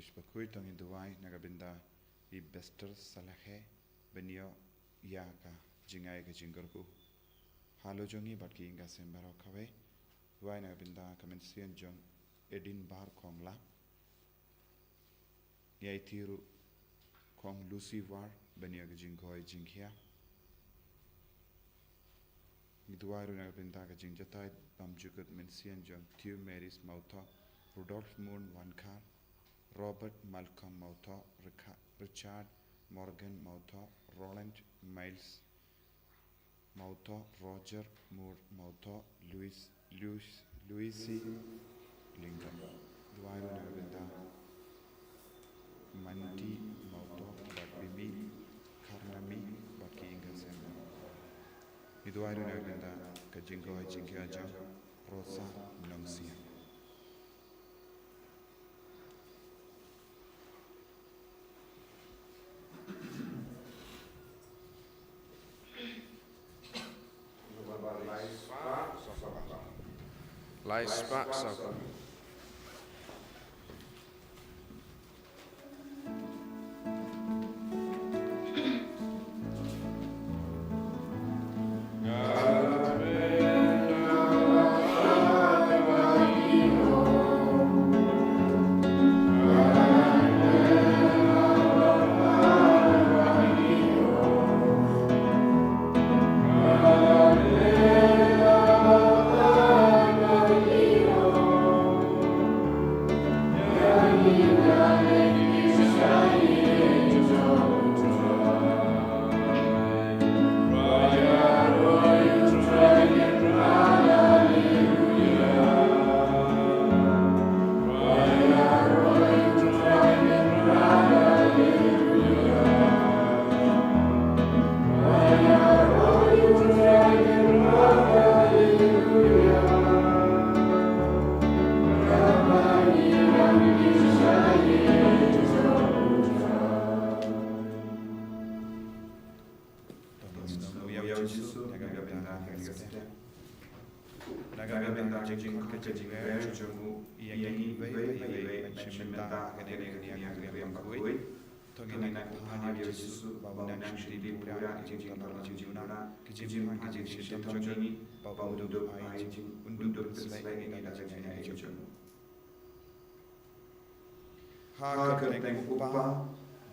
English bakui tong in duai nagabinda I bester salahe benio ya ka jingai ka jinggerku halo jongi batki inga sembaro kawe duai nagabinda kamensian jong edin bar kongla yai tiru kong Lucy war benio ka jingkoi jingkhia Duai ru nagabinda ka jingjatai bamjukut mensian jong Tiu Mary's Mauta Rudolf Moon Wankar Robert Malcolm Mauta Richard Morgan Mauta Roland Miles Mauta Roger Moore Mauta Louis Lincoln Duai ru nagabinda Manti Mauta Batbimi Karnami Batki Inga Semba Duai ru nagabinda ka jingkoi jingkhia jong Rosa Nongsia Lai spak saka.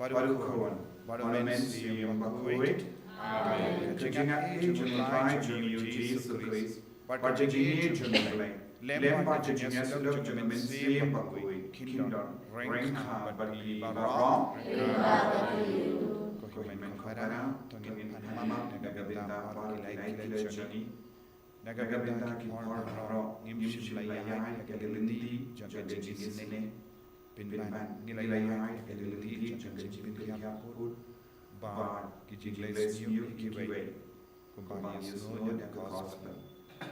Baru kawan, baru mensi yang bakuit. Amen. Kejangan jumlah Jesus Christ. Berjanji jumlah. Lempar janjinya sudah jumlah mensi yang bakuit. Kindon, rengkah bagi barang. Kohimen kara, tongin panama, nagabinda parkilai kilajani. Nagabinda kipar ngimshim layai kagalindi jangan sini. Pinban nilai kagalindi jangan pinjapur. Bar kijingles new kiwe. Kumbani snow dan gospel.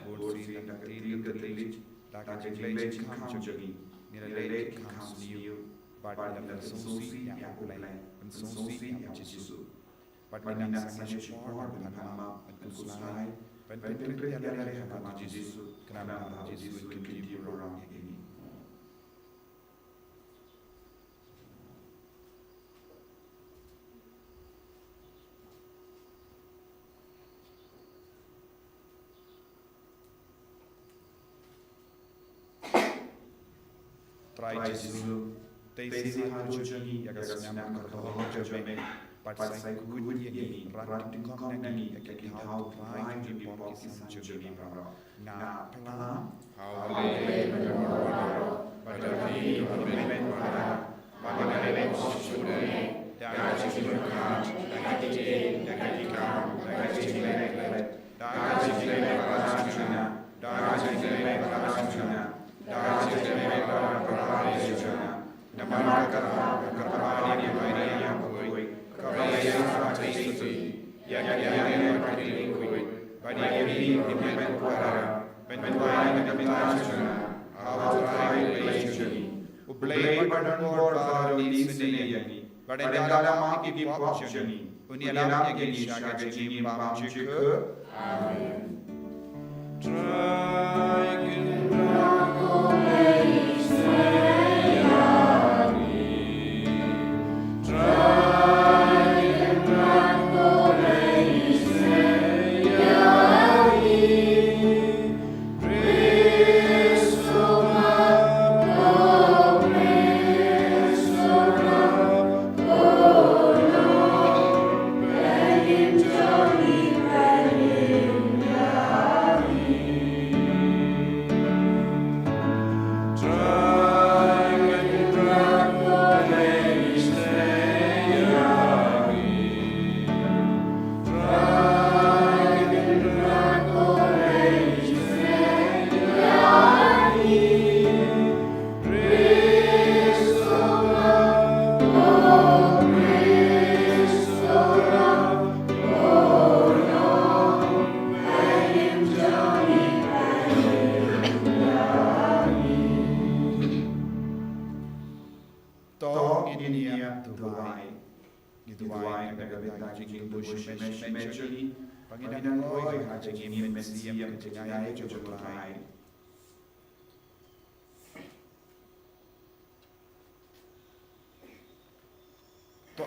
Borsi dan katilij. Dakajingles kam jangi. Nilai kam new. Bar dan sonsi yang ulai. Sonsi yang jisu. Bar dan sangat por panama kuslai. Penpentri ada hamba jisu. Kenapa jisu kini orang ini. Try Jesu, Tesi Hajoni, Yagasnyam Kartoho Jame, Patsai Kudi, Ranting Komnani, Yakihau, Ryan, Jimmy Sanjuni, Na Pala, how they Badari, Badari, Shune, Dajikam, Dajikam, Dajikam, Dajikam, Amen. Giduay nagabenta jing bush meshali. Panginan koy hajing imen siyam kajingay jubutay.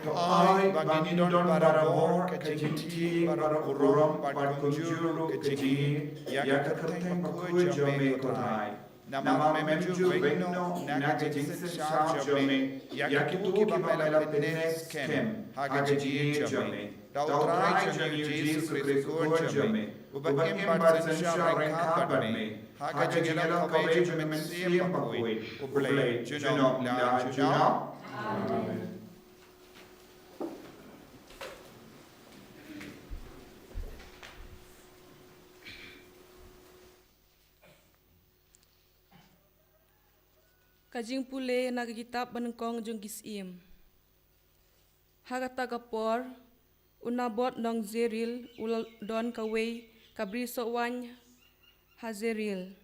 Ai bangin don para bor kajinti para urong pat kunjuru kajingi ya kakateng makuy jome kotai. Nama memju beno nagajing sensar jome ya kitu ki bamela penes kem hagajing jome. Dautrai jome Jesus Christus jome. Ubakim bat sensar rengkat me hagajing la kawai jome mensiam makuy. Ublay juno la juno. Amen. Kajing pule nagkitab banengkong jong gisim. Hagata kapor unabot nong Zeril ulal don kaway kabri sowan Hazeril.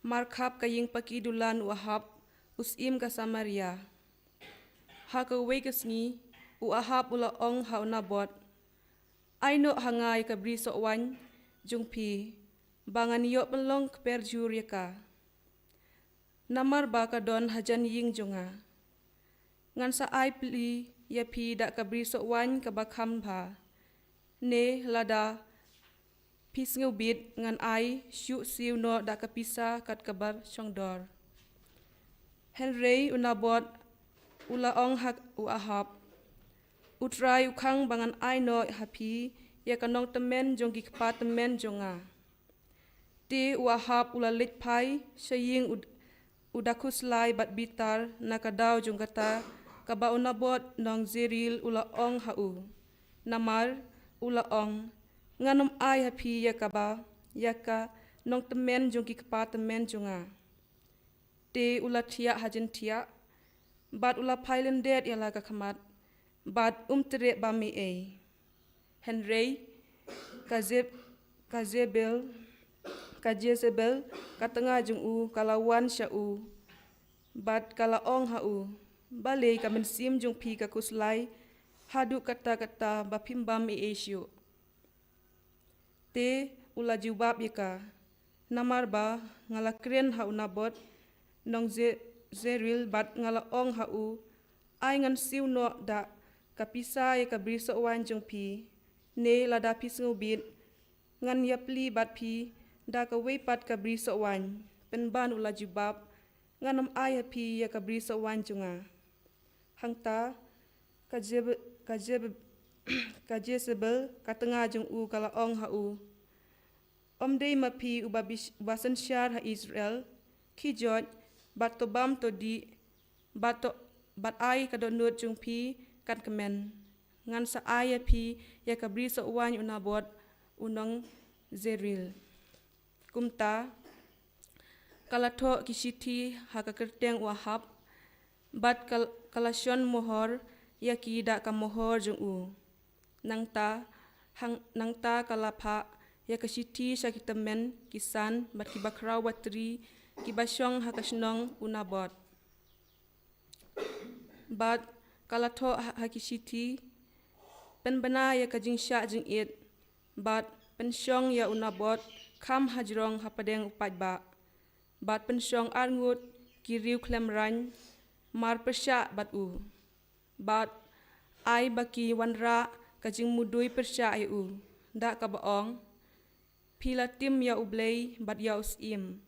Markhap kaying pakidulan Wahab usim ka Samaria. Hakaway kasngi uahab ulaong haunabot. Aino hangay kabri sowan jong pi bangan yo pelong perjur ka. Namar baka don hajan ying jonga. Ngan sa ai pli ya pi dak kabri sowan kabakam ba. Ne lada pis ngubit ngan ai syuk siu no dak kapisa kat kabar syongdor. Henry unabot ulaong hak uahab. Utrai ukang bangan ai no hapi ya kanong temen jong gikpa temen jonga. Ti uahab ulalit pai syaying udakus lai bat bitar nakadaw jong kata kaba unabot nong Zeril ulaong hau. Namar ulaong nganom ay hapi ya kaba yaka nong temen jong kikpa temen jonga. Te ula tiak hajen tiak bat ula pailen det ya laga kamat bat tere bami e. Henry Kajezebel katengah jung u kalawan syau bat kalaong hau balei kamen sim jung pi ka kuslai hadu kata-kata bapimbam esyu te ula jubab yaka namar ba ngalakren hau nabot nong Zeril bat ngalaong hau ai ngan siu no da kapisa ya kabri sowan jung pi ne lada pis ngubit ngan yapli bat pi da ka weipat kabri sowan penban ula jubab nganam aya pi ya kabri sowan junga hangta kajebel katengah jung u kalaong hau omdei mapi ubasan syar ha Israel kijot bat tobam to di bat ai kadonut jung pi kat kemen ngan sa aya pi ya kabri sowan unabot unong Zeril. Kumta kalato kisiti hakakerteng Wahab bat kalasyon mohor yaki dak ka mohor jung u nangta kalapa ya kasiti sakitemen kisan bat kibakraw watri kibasyong hakasnong unabot bat kalato hakisiti penbana ya kajing sya jing it bat pensyong ya unabot kam hajrong hapadeng upat ba bat pensyong arngut kiriu klemran mar persya bat u bat ai baki wanra kajing mudui persya ai u da kabaong pilatim ya ublei bat ya usim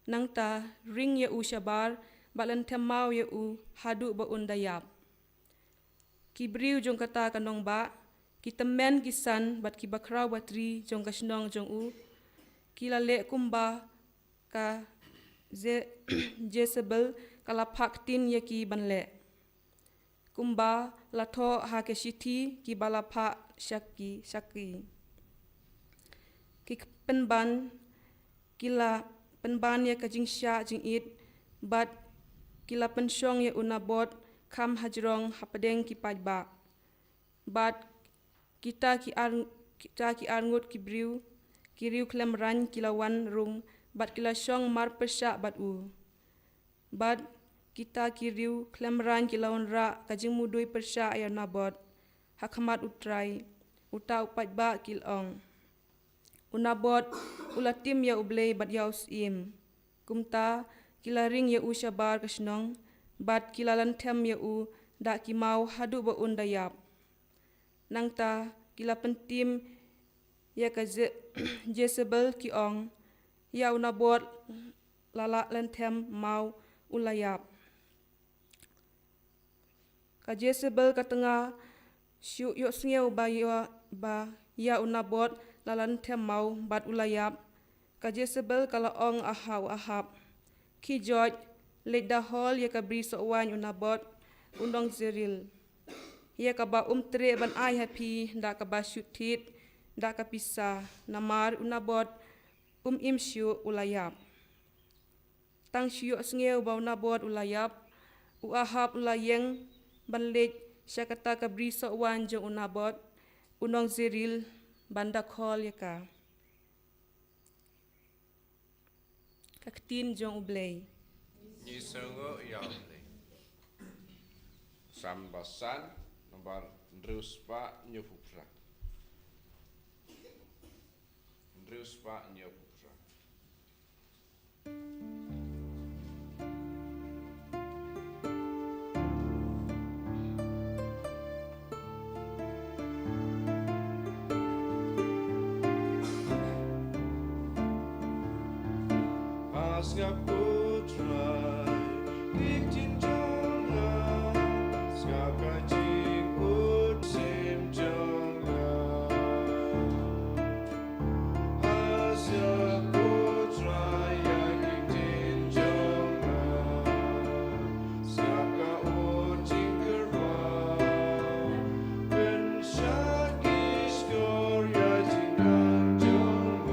nangta ring ya u syabar balan temau ya u hadu ba undayap kibriu jong kata kanong ba kitemen kisan bat kibakraw batri jong kasnong jong u kilale kumba ka Jezebel kalapak tin yaki banle kumba lato ha kesiti ki balapa shaki ki penban kila penban ya kajing sya jing it bat kila pensyong ya unabot kam hajrong hapadeng ki pajba bat kita ki arngut ki briu kiriu klemran kilawan rung bat kila syong mar persya bat u bat kita kiriu klemran kilawan ra kajing mudui persya ayar nabot hakamat utrai uta upat ba kilong unabot ulatim ya ublei bat yaus im kumta kilaring ya u syabar kasnong bat kilalan tem ya u da kimau hadu ba undayap nangta kila pentim ya ka Jezebel kiong ya unabot lala lentem mau ulayap ka Jezebel katengah syu yo sngeu ba ya unabot lalan tem mau bat ulayap ka Jezebel kala ong ahab ki George let dahol ya ka bri so wan unabot undong zeril ya ka ba tre ban ai happy da ka ba syutit da ka pisa namar unabot im syu ulayap tang syu sngeu ba unabot ulayap u ahab ulayeng banlet syakata ka bri so wan jong unabot unong zeril banda khol ya ka kaktin jong ublei ni sengo ya ublei sambasan nomor druspa nyufupra druspa nyufupra Skap utrai iktin jonga skap kajing ut sim jonga skap utrai iktin jonga skap ka ut jingkerwa ben shakis kor ya jingan jonga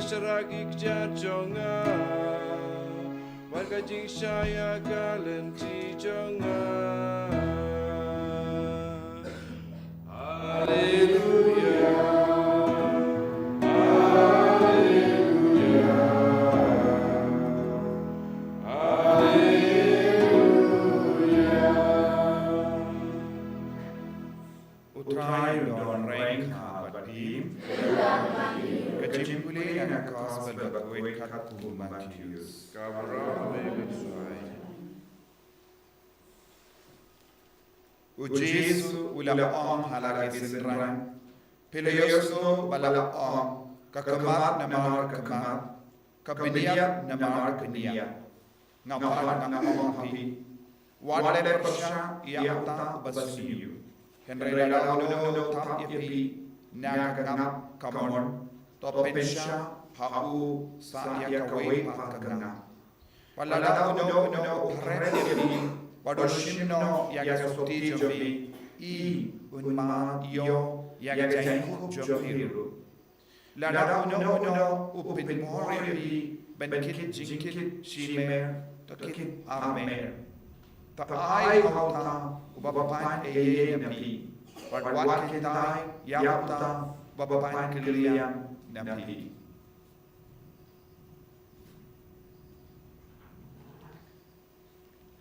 Saragik jajonga warga jing saya galenti jonga haleluya haleluya haleluya utrai don rain habatim Kecimpuli yang gospel berkuih katu Matius. Kabra bebesuai. Ujisu ulam om halagi sinran. Pileyoso balak om. Kakamat namar kamat. Kabiniyat namar kiniyat. Ngapar ngapong hapi. Wadad persya iata basiyu. Henry Raudo tap yapi. ngap kamon to pensya hau sa ya kawai pakanga wala no pare ni bado shimno ya soti jobi i unma yo ya jainku jobiru la no upin mori ben kit jinkit shimer to kit armer ta ai hauta ubapan eye napi wat kitai yapta bapan kilian napi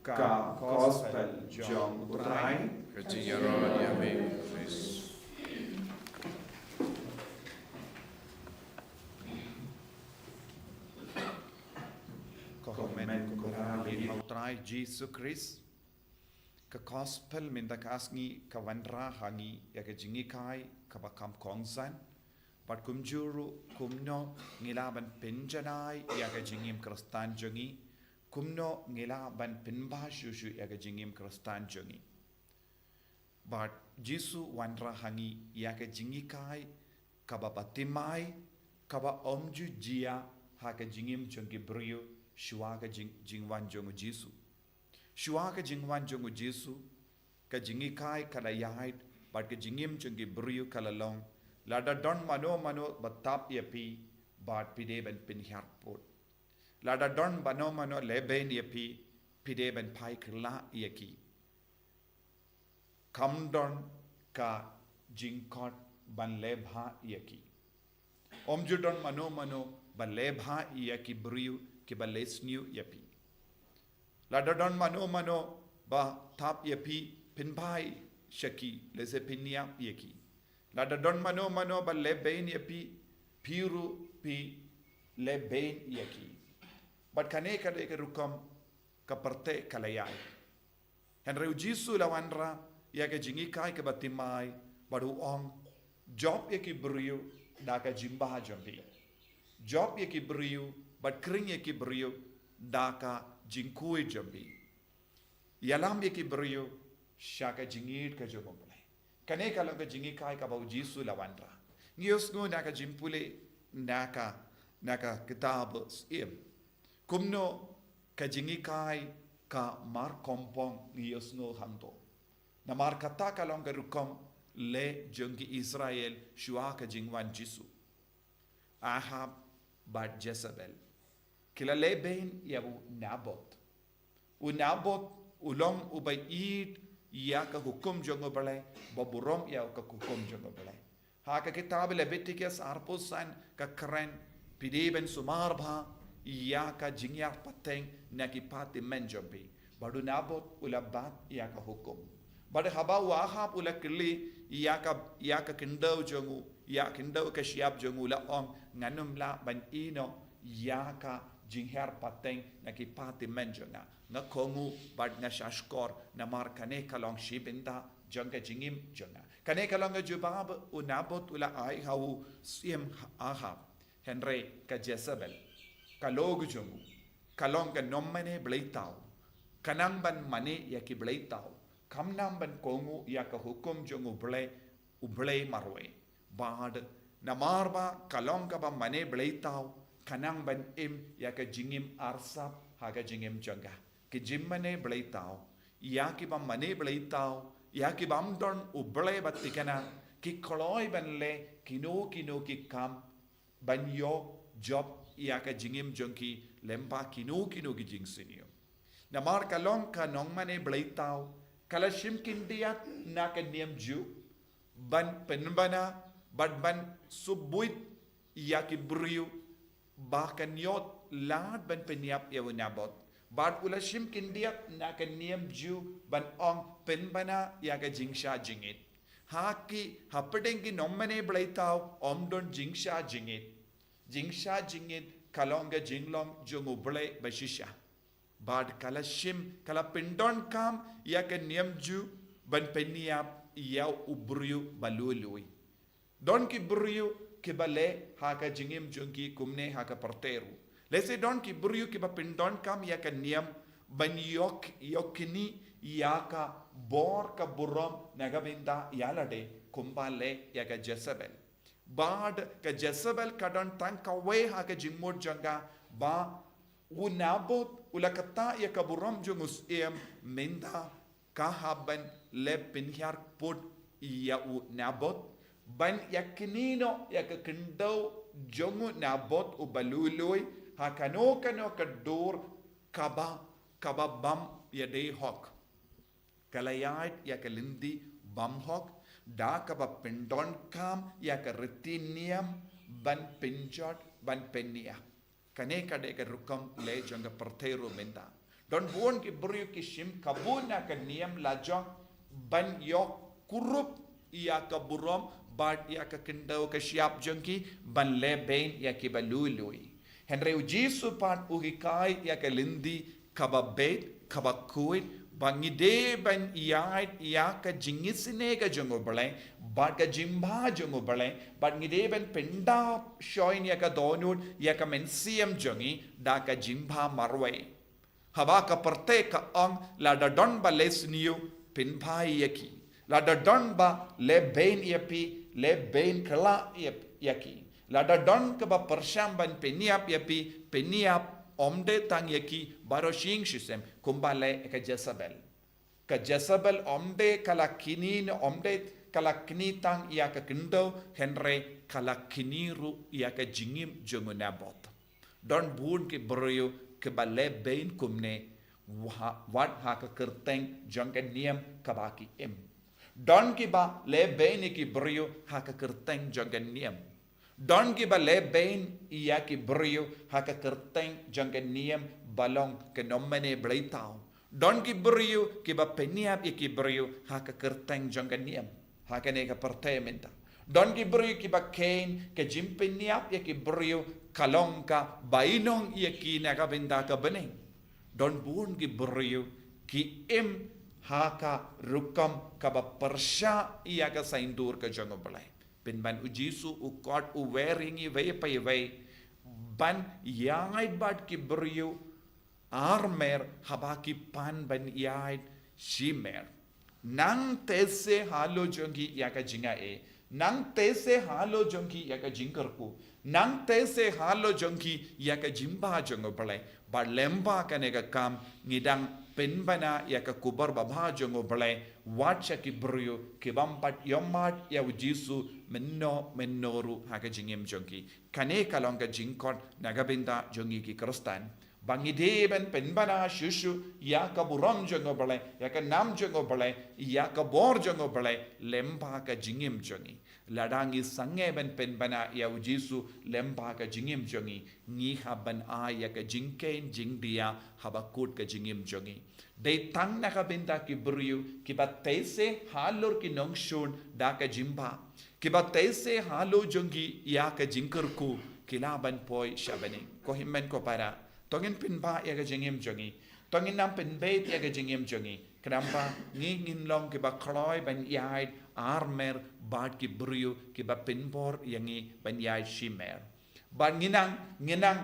ka gospel jong utrai Kejingaran Yahweh Chris. Komen kumarabi utrai Jesus Christ ka gospel minta kasngi ka wanra hangi ya ka jingikai ka bakam kongsan pat kumjuru kumno ngilaban penjanai ya ka jingim kristan jongi kumno ngilaban penbashushu ya ka jingim kristan jongi but Jisu wanra hangi ya ka jingikai ka babatimai ka ba omju jia ha ka jingim jongi brio shua ka jingwan jongu Jisu shua ka jingwan jongu Jisu ka jingikai kala yahait but ka jingim jongi brio kala long lada don mano batap yapi but pide ben pin harpot lada don mano leben yapi pide ben pai kla yaki kam don ka jingkot ban lebha yaki omju don mano ban lebha yaki brio ki ba lesniu yapi lada don mano ba tap yapi pin pai shaki lese pinya yaki lada don mano ba leben yapi piru pi leben yaki but kane kade ke rukam ka parte kalayai henry Jisu lawanra ya ke jingi kai ke batimai baru ong job yaki brio da ka jimba jambi job yaki brio but kring yaki brio da ka jinkui jambi yalam yaki brio shaka jingit ka jomble kane kalau ka jingi kai ka bau Jisu lawanra ngios ngo da ka jimpule naka kitab sim kumno ka jingi kai ka mar kompong ngios ngo hanto na mar kata kalong ka rukom le jongi Israel shua ka jingwan Jisu Ahab bad Jezebel kila leben ya Nabot ulong ubayid ya ka hukum jongo balay baburom ya ka hukum jongo balay ha ka kitab Leviticus arposan ka kren pideben sumarbha ya ka jingyar pateng na kipati menjobi badu Nabot ulabat ya ka hukum badu haba Ahab ula kili ya ka kindau jongu ya kindau ka siap jongu la ong nganum la ban ino ya ka jinghar pateng na kipati menjona nga kongu bad na shashkor na mar kane kalong shibinda janga jingim jona kane kalong jubab Nabot ula ai hau sim Ahab henry ka Jezebel kalog jongu kalong ka nommane bleitau kanang ban mane ya ki bleitau kamnam ban kongu ya ka hukum jongu uble marwe bad na marba kalong ka ba mane bleitau kanang ban im ya ka jingim arsap ha ka jingim janga ki jimmane bleitau ya ki ba mane bleitau ya ki bam don uble batikana ki koloi ban le kino ki kam ban yo job ya ka jingim jonki lempa kino ki jingsinio na mar kalong ka nong mane bleitau kala shimkin dia na ka niem ju ban penbana ban subuit ya ki brio bahkan yot lad ban penyap ya Nabot bad ula shimkin dia na ka niem ju ban ong penbana ya ka jingsha jingit haki hapedengi nommane bleitau omdon jingsha jingit kalonga jinglong jungu ble bashisha bad kala shim kala pindon kam ya ka niem ju ban penyap ya ubriu balului don ki briu ki bale haka jingim jungi kumne haka parteru lese don ki briu ki ba pindon kam ya ka niem ban yokini ya ka bor ka burom nagabinda yalade kumbale ya ka Jezebel bad ke Jezebel kadon tang kawe ha ke jimut janga ba unabot ulakata ya kaburam jungus menda kahaban le pinhyar put ya unabot ban yakinino ya ke kendau jongu nabot ubalului ha kano kadur kaba bam ya day hawk kalayait ya ke lindi bam hawk da kaba pindon kam ya ke retinium ban pinjot ban penia kane kade ke rukam le janga perteru menda don buon ki brio ki shim kabuna ke niam lajong ban yok kurup ya ke burom bad ya ke kendau ke siap jengki ban le bain ya ke balului henry ujisu pan uhikai ya ke lindi kaba bait kaba kuit bangide ban iait ya ke jingisine ke jongo bale bad ke jimba jongo bale bad ngide ban penda shoin ya ke donut ya ke mensiam jongi da ke jimba marwe haba ka perte ka ang la da don ba lesniu pin pai yaki la da don ba le bain yapi le bain kala yaki la da don ka ba persham ban peniap yapi peniap omde tang yaki baro shing shisem kumbale ka Jezebel omde kala kinin omde kala kini tang ya ka kindo henry kala kiniru ya ka jingim jongo nabot don bun ke broyo ke bale bain kumne wat ha ka kerteng jangka niam kabaki don ki ba le bain ki broyo ha ka kerteng jangka niam don ki ba le bain ya ki broyo ha ka kerteng jangka niam balong ke nomene blaitao don ki broyo ki ba peniap ki broyo ha ka kerteng jangka niam ha ka ne ka partementa don ki broyo ki ba kain ke jimpeniap ki broyo kalongka bainong ki naga benda ka bening don bun ki broyo ki haka rukam ka ba persha ka saindur ka jango balai pin ban ujisu ukot uweringi vei pai vei ban yai bad ki broyo armer habaki pan ban yai shimer nang tese halo jongi ka jinga nang tese halo jongi ka jinkarku nang tese halo jongi ka jimba jongo balai ba lemba kanega kam ngidang penbana ka kubar baba jongo balai wacha ki brio ki bampat yomat ya ujisu mennoru haka jingim jongi kane kalonga jingkon nagabinda jongi ki kristan bangideben penbana shushu ka buram jongo balai ka nam jongo balai ka bor jongo balai lemba ka jingim jongi ladangi sangeben penbana ya ujisu lemba ka jingim jongi ni haban ka jingkein jingdia habakut ka jingim jongi dei tang nakabinda ki brio ki batese halor ki nongshun da ka jimba ki batese halo jongi ka jinkerku kilaban poi shabane ko himmen ko para tongin pinba ka jingim jongi tongin nam pinbeit ka jingim jongi kenapa ngin long ki ba kloi ban yai armer bad ki brio ki ba pinbor yangi ban yai shimer ban nginang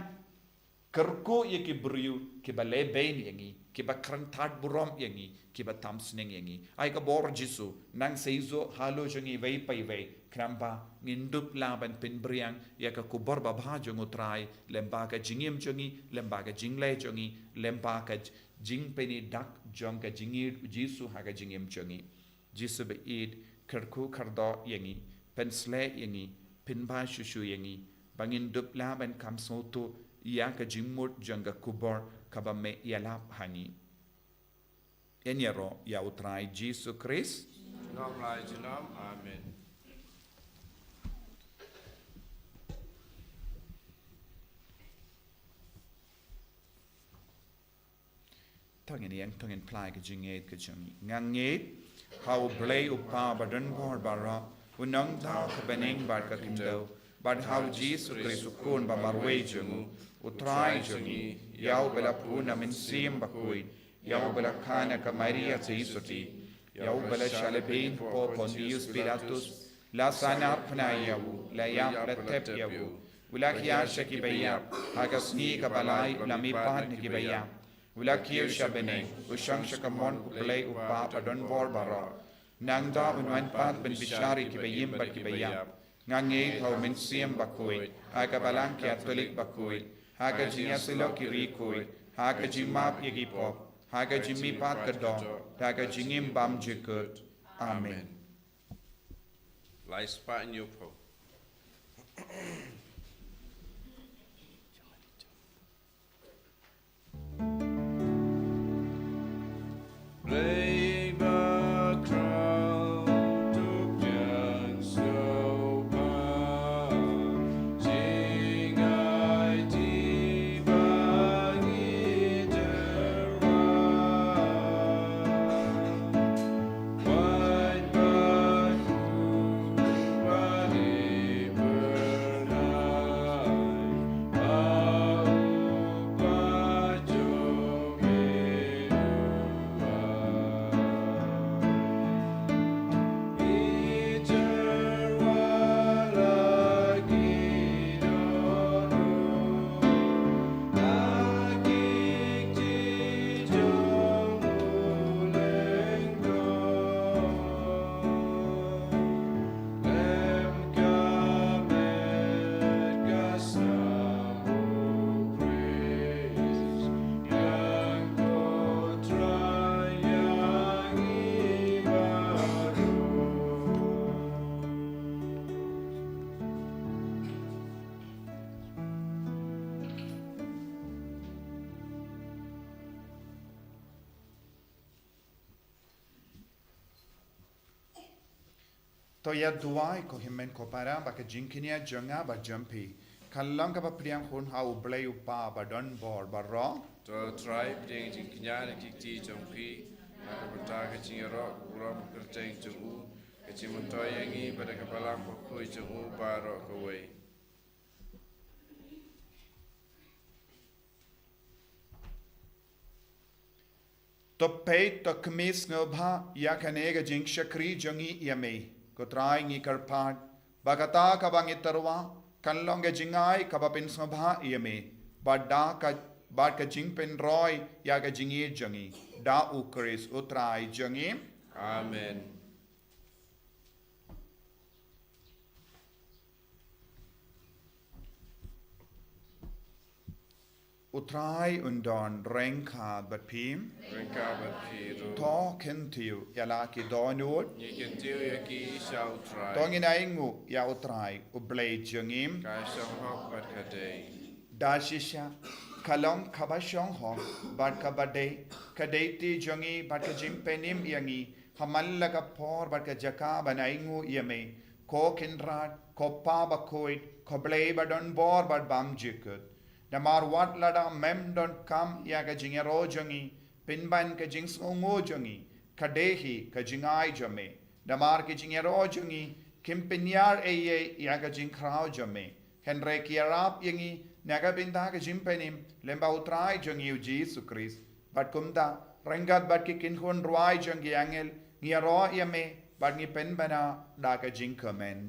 kerko ki brio ki ba le bain yangi ki ba krantat burom yangi ki ba tamsning yangi ai ka bor jisu nang seizo halo jongi vei pai vei kramba ngindup laban pinbriang ka kubor ba bha jongo trai lemba ka jingim jongi lemba ka jingle jongi lemba ka jingpeni dak jong ka jingir jisu ha ka jingim jongi jisu be id kerku kardo yangi pensle yangi pinba shushu yangi bangin dup laban kamsoto ka jingmut jonga kubor kaba me yalap hangi enyero ya utrai Jesu Christ Nam lai jinam. Amen. Tongin yang tongin plai ka jinged ka jungi nganged how blay upa badan bor bara unang ta ka beneng bar ka kindo but how Jesu Christ kun ba marwe jungu utrai jungi yau bela puna min sim bakui yau bela kana ka Maria Jesuti yau bela shalebin po Pontius Pilatus la sana apna yau la yam la tep yau ulakia shaki bayam hagasni ka balai la mi pan ki bayam ulakia shabene ushang shakamon play upa padon bor bara nangda unwan pat ben bishari ki bayim bat ki bayam ngangi hau min siam bakui aga balang Catholic bakui haga jinya silo kiri kui haga jimap yegi pop haga jimi pat kedong haga jingim bam jikut. Amen. Lai spa in your po. Play the crown to young so sing I divine white but To ya duai ko himen ko para ba ka jinkinia jonga ba jumpi kallang ka ba priang hun hau blay upa ba don bor ba ro to tribe ding jing knya ki ti jong pi na ka ta ka jing ro ro ka teng chu ka chi mun to yangi ba ka balang ko ko chu ba ro ko we. to pay to kmis ngobha ya kanega jing shakri jongi yame ko trai ngi karpat bagata ka bangi tarwa kanlong ga jingai ka ba pin ngobha yame ba ka jing pen roy ya ga jingi jongi da ukris utrai jongi. Amen. Utrai undon renka bat pim Renka bat pi ro. to kentiu ya la ki donut Ni ken tiu ya ki shall try. tongin aingu ya utrai ublay jongim Ka shall hok bat ka day. dashisha kalong kabashong ho bat kabade kadeti jongi bat ka jimpenim yangi hamalla ka por bat ka jaka banaingu yame ko kinrat ko pa bakoit ko blay badon bor bat bam jikut damar wat lada mem don kam ya ka jingero jongi pinban ka jings ngo jongi kadehi ka jingai jame damar ka jingero jongi kimpinyar eye ya ka jingkrao jame henre kiarap yangi naga binda ka jimpenim lemba utrai jongi u Jesus Christ bat kumda rengat bat ki kinhun ruai jongi angel ngiaro yame bat ngi penbana da ka jingkamen.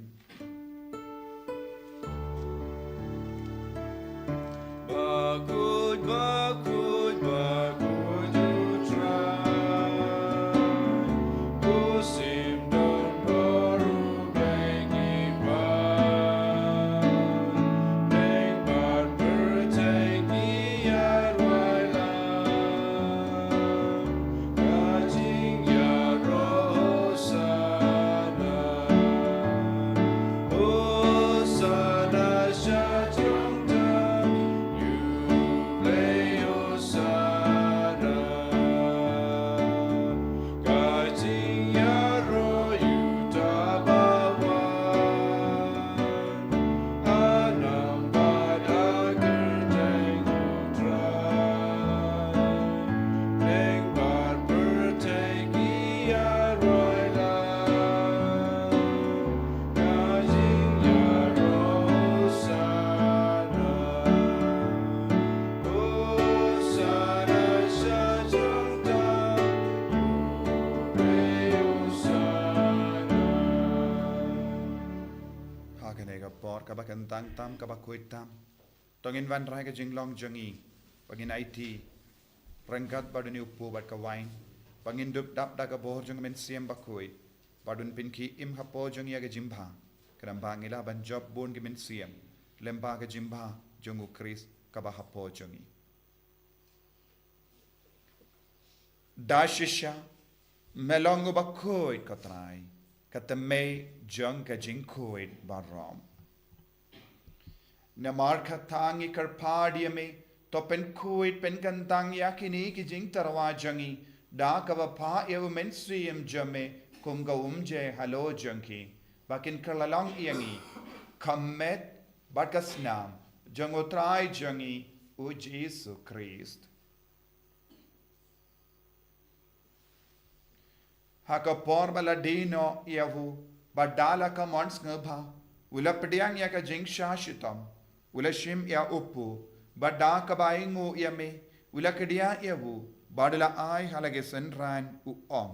Bakut, bakut, bakut, you try. Kusim don baru bengi ban. Beng ban bertengi arwailan. Kajing ya roh sana. Oh sana syajong dan kabakan tam kabakuit tam tongin van rai ka jinglong jongi pagin IT rengkat baduni upu bat ka wine pangin dup dap da ka bohor jong men siam bakui badun pinki im hapo jongi aga jimbha keramba ngila ban job bon ke men siam lemba ke jimba jongu Chris kabahapo jongi dashisha melongo bakoit katrai katame jong ka jinkoit barom namar khatangi karpadi me to pen koit pen kantang yakini ki jing tarwa jangi da kabapa ev men siam jame kumga umje halo janki bakin kerlalong iangi kamet bakasnam jangotrai jangi u Jesu Christ haka por baladino yavu badala ka mons ngba ula pediang ya ka jing shashitam ula shim ya upu bada ka baingu yame ula kedia yavu badala ai halage senran u om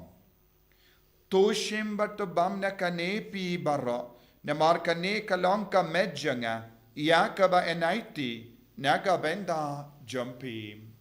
toshim bat bam na kane pi barro na mar kane kalong ka medjanga ya ka ba enaiti na ka benda jumpim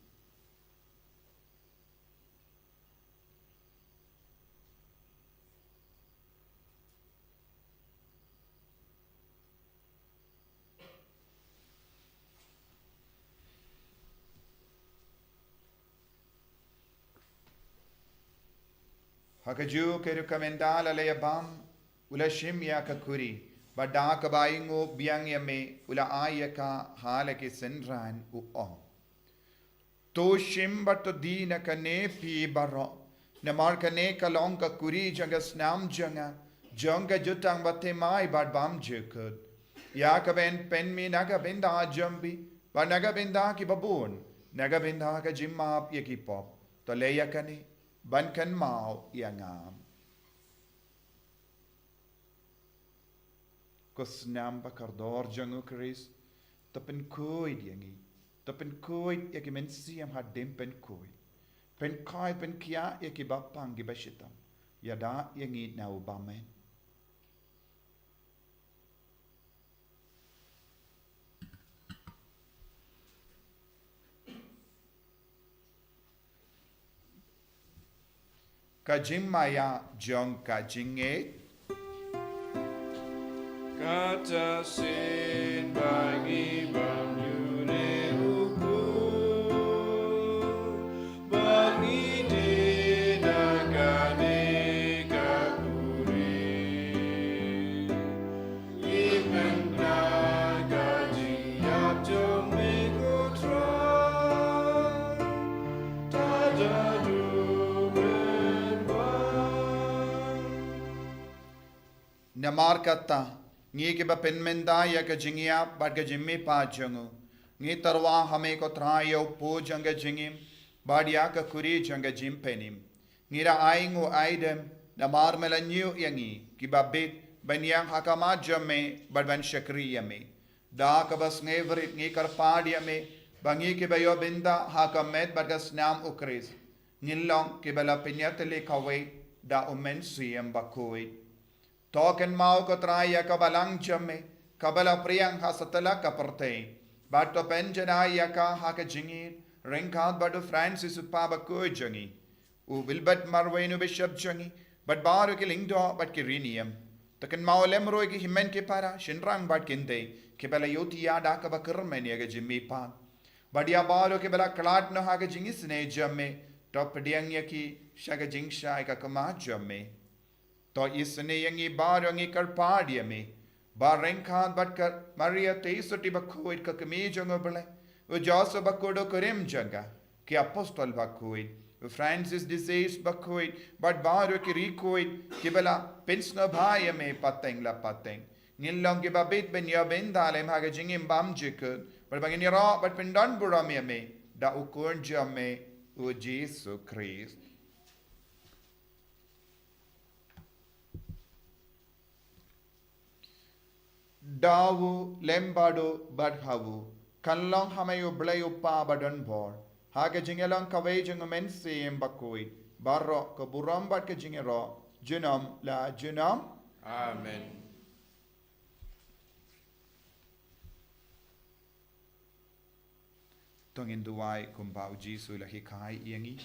Hakaju ke recomendala le bam ula shim ya ka kuri bada ka baingo biang ya me ula ayaka hala ke senran u om to shim bat dina ka ne pi baro na mar ka ne ka long ka kuri janga snam janga jonga jutang bate mai bad bam jekut ya ka ben pen mi naga benda jambi ba naga benda ki babun naga benda ka jimap ya ki pop to le ya ka ne ban kan mau yangam kusnam bakardor jangu Chris tapen koi yangi tapen koi yaki men siam hadim pen koi pen kai pen kia yaki bapang gi bashitam yada yangi na ubamen Kajing maya jong kajing Kata sin bagi banyune uku bagi dinagane kakuri ipen naga jiyap jong mikutra tajadu namar kata ngi ke ba pen menda ya ka jingia ba ka jimmi pa jangu ngi tarwa hame ko trayo po janga jingim badia ka kuri janga jim penim ngira aingu aidem namar melanyu yangi ki ba bit banyang hakama jamme badban shakriya me da ka bas ngevrit ngi kar padia me bangi ke bayo binda hakamet bagas nam ukris ngilong ke bala pinyatele kawe da umen siem bakoi Token mau ko traya kabalang jamme kabala priyang hasatala kaparte bato penjana yaka haka jingir ringkhat badu Francis upaba ko jangi u wilbert marwenu bishop jangi but baru ke lingdo but ke rinium token mau lemro ke himen ke para shinrang bat kinde ke bala yoti yada ka bakrmen yaga jimmi pa badia baru ke bala klat no haka jingi sne jamme top diang yaki shaga jingsha ka kama jamme to isne yangi barangi karpadia me barenkhan batkar maria teisoti bakhoid ka kami jangobale u joso bakodo korem janga ki apostol bakhoid u Francis disease bakhoid but baru ki recoid ki bala pensna bhaya me patengla pateng ngilong ki babit ben ya bendale maga jingim bam jikut but bangini ra but pendan burame me da ukon jame u Jesus Christ Dawu lembado badhavu kanlong hamayo blayo pa badan bor haga jingelang kawai jing men sim bakoi barro ka buram bat ka jingero junam la junam Amen tongin duai kumbau Jesu la hikai yangi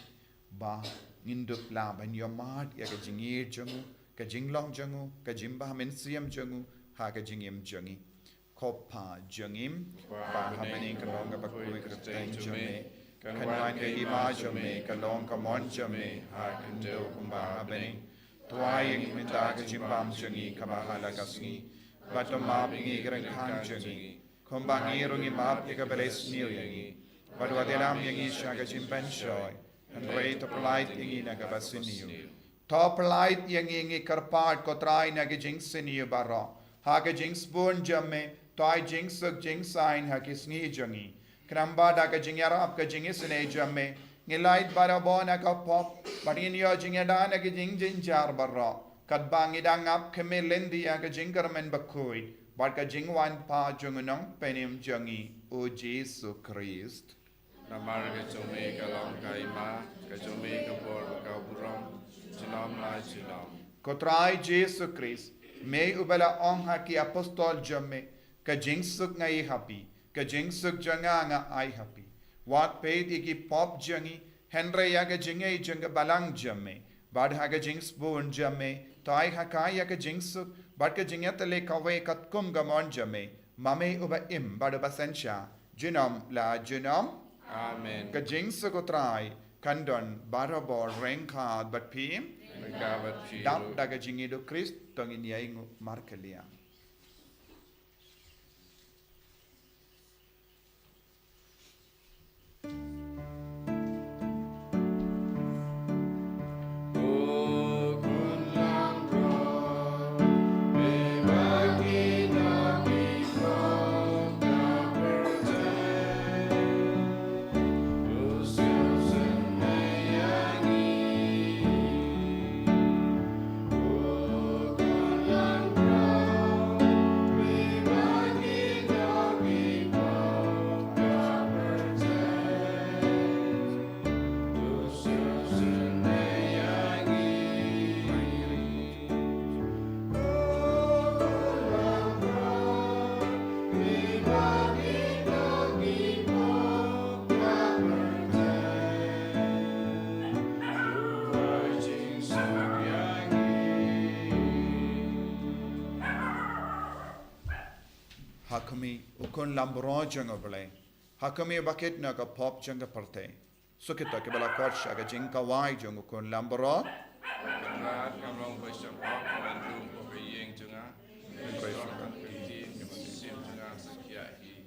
ba ngindup la ban yomat ya ka jingir jangu ka jinglong jangu ka jimba men sim jangu ha ka jingim jangi kopa jangim ba hamani kalong ka bakui ka teng jame kanwan ka ima jame kalong ka mon jame ha kendo kumba habani tuai yang minta ka jimbam jangi ka bahala kasngi bato map ingi grang kan jangi kumba ngirungi map ka beres niu yangi bato adelam yangi sha ka jimban shoy and rate of light yangi na ka basiniu top light yangi karpat ko try na ka jingsiniu baro ha ka jingsbon jamme toy jingsuk jingsain ha kisngi jangi kramba da ka jingyara ap ka jingisne jamme ngilait bara bona ka pop parin yo jingada na ka jingjinjar baro kat bangi dangap kemelendi ya ka jingkarmen bakui bar ka jingwan pa jungunong penim jangi o Jesu Christ Namar ka jome ka long kai ma ka jome ka bor ka buram jinam la jinam kotrai Jesu Christ me ubala ong ha ki apostol jamme ka jingsuk ngai happy ka jingsuk janga nga ai happy wat paid iki pop jangi henry ya ka jingai janga balang jamme bad ha ka jings bon jamme tai ha kai ya ka jingsuk bad ka jingyatale kawe katkum gamon jamme mame uba im bad basensha jinom la jinom Amen ka jingsuk kotrai kandon barabor renkad bat pim Nagabat Piru dap daga jingido Christ tongin yaingu markelia hakami ukon lambro janga bale hakami bucket na ka pop janga parte sukita ke bala korsha ga jinka wai janga ukon lambro Rat kamrong baisam pok mandu ko yeng junga baisam kan piti sim junga sakya hi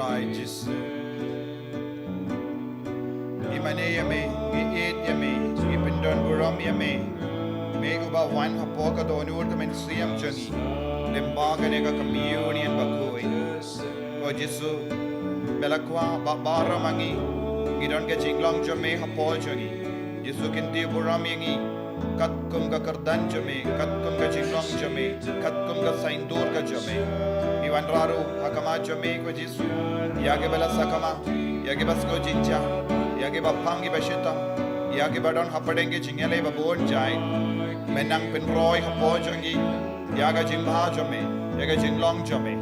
try Jesu. Imane yame, eat yame, ipindon buram yame. May uba one hapoka do nur to men siam jangi. Limbaga nega communion bakoi. O Jesu, belakwa babara mangi. Idon ke jinglong jame hapol jangi. Jesu kinti buram yangi. Kat kum ka kardan jame, kat kum ka jinglong jame, kat kum ka saindur ka jame. Iwan raru hakama jame ko Jesu. Yage bela sakama, yage bas ko jinja, yage bapangi bashita, yage badon hapadenge jingale babon jai. Menang penroy hapo jangi, yaga jimha jame, yaga jinglong jame.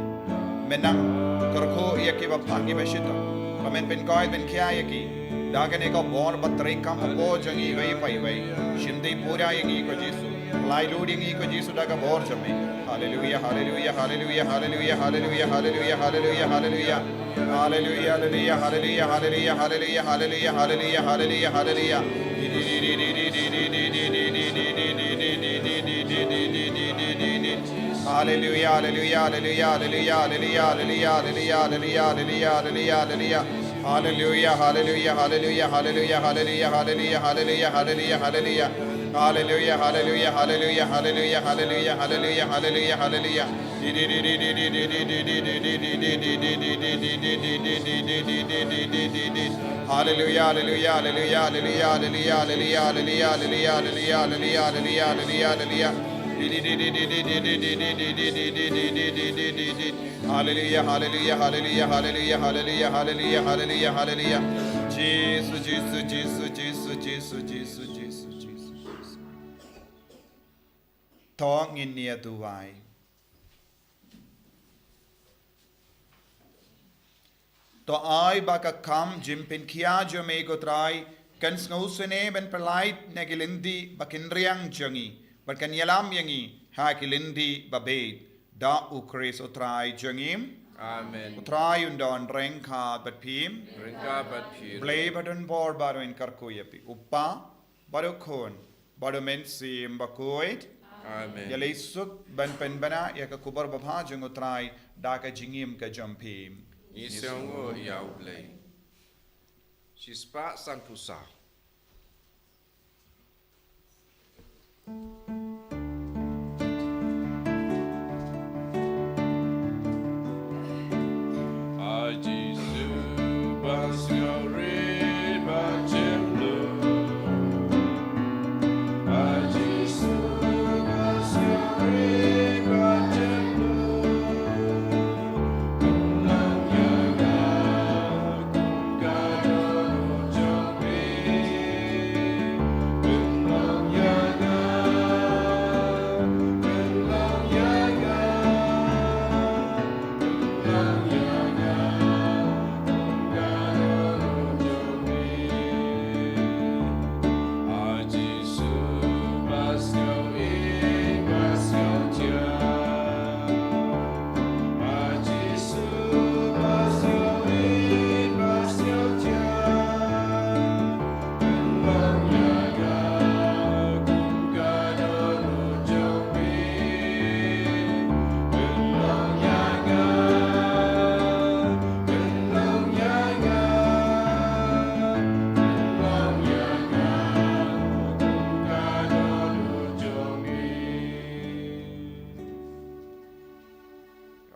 Menang karko yake bapangi bashita. Kamen penkoi ben kya yaki. Dagane ko bon batring kam hapo jangi vai pai vai. Shindi pura yangi ko Jesu. Lai loading ko Jesu daga bor jame. Hallelujah, hallelujah, hallelujah, hallelujah, hallelujah, hallelujah, hallelujah, hallelujah. Hallelujah, hallelujah, hallelujah, hallelujah, hallelujah, hallelujah, hallelujah, hallelujah, hallelujah. Hallelujah, hallelujah, hallelujah, hallelujah, hallelujah, hallelujah, hallelujah, hallelujah, hallelujah, hallelujah. Hallelujah, hallelujah, hallelujah, hallelujah, hallelujah, hallelujah, hallelujah, hallelujah, hallelujah. Hallelujah, hallelujah, hallelujah, hallelujah, hallelujah, hallelujah, hallelujah, hallelujah. Hallelujah, hallelujah, hallelujah, hallelujah, hallelujah, hallelujah, hallelujah, hallelujah, hallelujah, hallelujah, hallelujah, hallelujah, hallelujah, hallelujah, hallelujah, hallelujah, hallelujah, hallelujah. Jesus, Jesus, Jesus, Jesus, Jesus, Jesus, Jesus, Jesus. Tong in near to why. To I baka kam jimpin kia jome go try kan snowsene ben perlait negilindi bakinriang jangi but kan yalam yangi ha kilindi babed da ukris o try jangim. Amen. Try undon renka but pim. Rinka bat pir. Blay badun bor baro in karkuyapi. Uppa baro kon baro men sim bakoit. Amen. Yalay suk ban penbana yaka kubar babha jang o try daka jingim ka jampim. Isiongo yau blay. Shispa san pusa.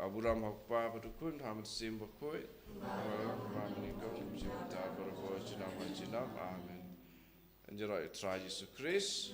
Aburam hakpa badukun hamad sim bakoi. Ramanikom jimta berbo jinam. Amen. Anjara Yesus Kristus.